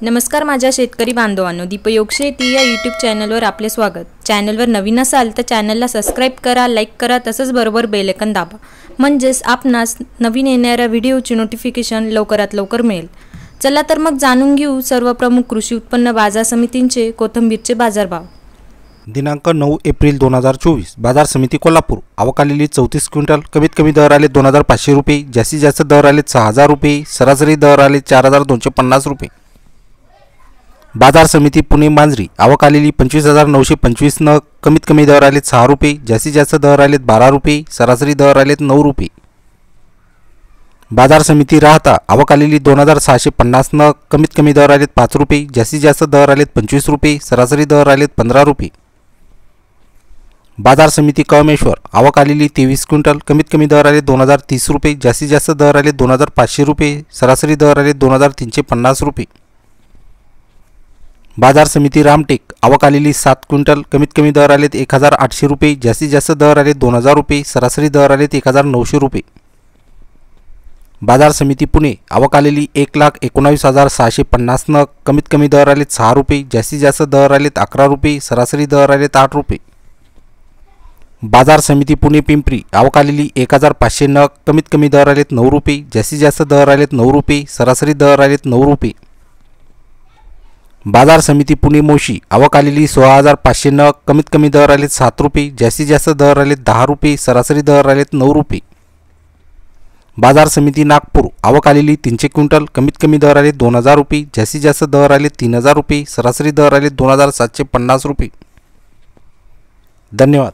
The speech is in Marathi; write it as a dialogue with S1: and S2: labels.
S1: नमस्कार माझ्या शेतकरी बांधवांनो, दीपयोग शेती या यूट्यूब चॅनलवर आपले स्वागत। चॅनलवर नवीन असाल तर चॅनलला सबस्क्राइब करा, लाईक करा, तसंच बरोबर बेल आयकॉन दाबा, म्हणजेच आपणास नवीन येणाऱ्या व्हिडिओची नोटिफिकेशन लवकरात लवकर मिळेल। चला तर मग जाणून घेऊ सर्व प्रमुख कृषी उत्पन्न बाजार समितींचे कोथिंबीरचे बाजारभाव।
S2: दिनांक 9 एप्रिल 2024 बाजार समिती कोल्हापूर। आवक आलेली 34 क्विंटल। कमीत कमी दर आले 2500 रुपये, जास्तीत जास्त दर आले 6000 रुपये, सरासरी दर आले 4250 रुपये। बाजार समिती पुणे मांजरी। आवक आलेली 25925 नग। कमीत कमी दर आले 6 रुपये, जास्तीत जास्त दर आले 12 रुपये, सरासरी दर आले 9 रुपये। बाजार समिती राहता। आवक आलेली 2650 नग। कमीत कमी दर आले 5 रुपये, जास्तीत जास्त दर आले 25 रुपये, सरासरी दर आले 15 रुपये। बाजार समिती कळमेश्वर। आवक आलेली 23 क्विंटल। कमीत कमी दर आले 2030 रुपये, जास्तीत जास्त दर आले 2500 रुपये, सरासरी दर आले 2350 रुपये। बाजार समिती रामटेक। आवक आलेली 7 क्विंटल। कमीत कमी दर आले 1800 रुपये, जास्तीत जास्त दर आले 2000 रुपये, सरासरी दर आले 1900 रुपये। बाजार समिती पुणे। आवक आलेली 1,19,650 नग। कमीत कमी दर आले 6 रुपये, जास्तीत जास्त दर आले 11 रुपये, सरासरी दर आले 8 रुपये। बाजार समिती पुणे पिंपरी। आवक आलेली 1500 नग। कमीत कमी दर आले 9 रुपये, जास्तीत जास्त दर आले 9 रुपये, सरासरी दर आले 9 रुपये। बाजार समिती पुणे मोशी। आवक आलेली 16500 नग। कमीत कमी दर आले 7 रुपये, जास्तीत जास्त दर आले 10 रुपये, सरासरी दर आले 9 रुपये। बाजार समिती नागपूर। आवक आलेली 300 क्विंटल। कमीत कमी दर आले 2000 रुपये, जास्तीत जास्त दर आले 3000 रुपये, सरासरी दर आले 2750 रुपये। धन्यवाद।